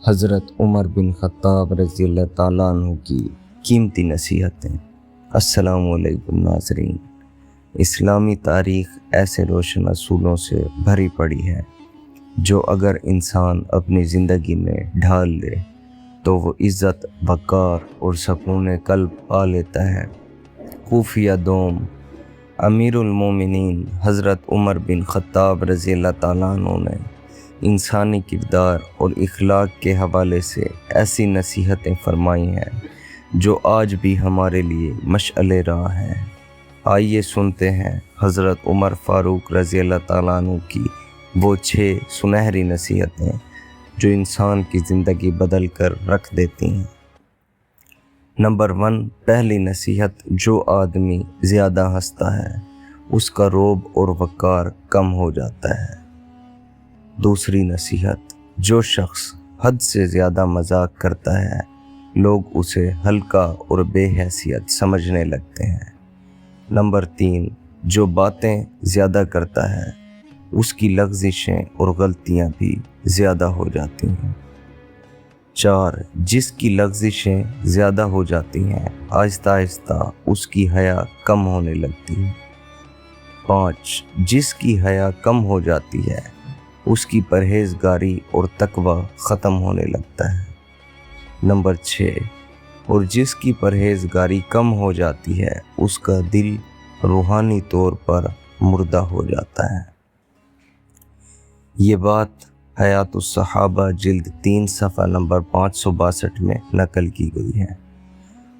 حضرت عمر بن خطاب رضی اللہ تعالیٰ عنہ کی قیمتی نصیحتیں۔ السلام علیکم ناظرین۔ اسلامی تاریخ ایسے روشن اصولوں سے بھری پڑی ہے جو اگر انسان اپنی زندگی میں ڈھال لے تو وہ عزت، وقار اور سکون قلب پا لیتا ہے۔ خفیہ دوم امیر المومنین حضرت عمر بن خطاب رضی اللہ تعالیٰ عنہ نے انسانی کردار اور اخلاق کے حوالے سے ایسی نصیحتیں فرمائی ہیں جو آج بھی ہمارے لیے مشعل راہ ہیں۔ آئیے سنتے ہیں حضرت عمر فاروق رضی اللہ تعالیٰ عنہ کی وہ 6 سنہری نصیحتیں جو انسان کی زندگی بدل کر رکھ دیتی ہیں۔ نمبر 1، پہلی نصیحت، جو آدمی زیادہ ہنستا ہے اس کا رعب اور وقار کم ہو جاتا ہے۔ دوسری نصیحت، جو شخص حد سے زیادہ مذاق کرتا ہے لوگ اسے ہلکا اور بے حیثیت سمجھنے لگتے ہیں۔ نمبر 3، جو باتیں زیادہ کرتا ہے اس کی لغزشیں اور غلطیاں بھی زیادہ ہو جاتی ہیں۔ 4، جس کی لغزشیں زیادہ ہو جاتی ہیں آہستہ آہستہ اس کی حیا کم ہونے لگتی ہے۔ 5، جس کی حیا کم ہو جاتی ہے اس کی پرہیزگاری اور تقوی ختم ہونے لگتا ہے۔ نمبر 6، اور جس کی پرہیزگاری کم ہو جاتی ہے اس کا دل روحانی طور پر مردہ ہو جاتا ہے۔ یہ بات حیات الصحابہ جلد 3 صفحہ نمبر 562 میں نقل کی گئی ہے۔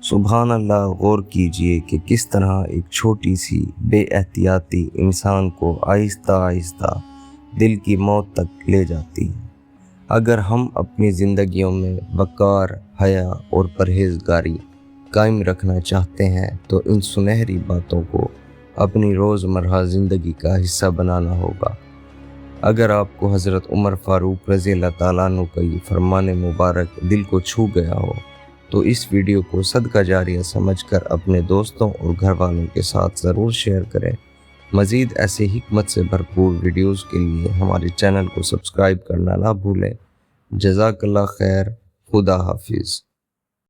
سبحان اللہ، غور کیجئے کہ کس طرح ایک چھوٹی سی بے احتیاطی انسان کو آہستہ آہستہ دل کی موت تک لے جاتی ہے۔ اگر ہم اپنی زندگیوں میں وقار، حیا اور پرہیزگاری قائم رکھنا چاہتے ہیں تو ان سنہری باتوں کو اپنی روزمرہ زندگی کا حصہ بنانا ہوگا۔ اگر آپ کو حضرت عمر فاروق رضی اللہ تعالیٰ عنہ کا یہ فرمان مبارک دل کو چھو گیا ہو تو اس ویڈیو کو صدقہ جاریہ سمجھ کر اپنے دوستوں اور گھر والوں کے ساتھ ضرور شیئر کریں۔ مزید ایسے حکمت سے بھرپور ویڈیوز کے لیے ہمارے چینل کو سبسکرائب کرنا نہ بھولیں۔ جزاک اللہ خیر۔ خدا حافظ۔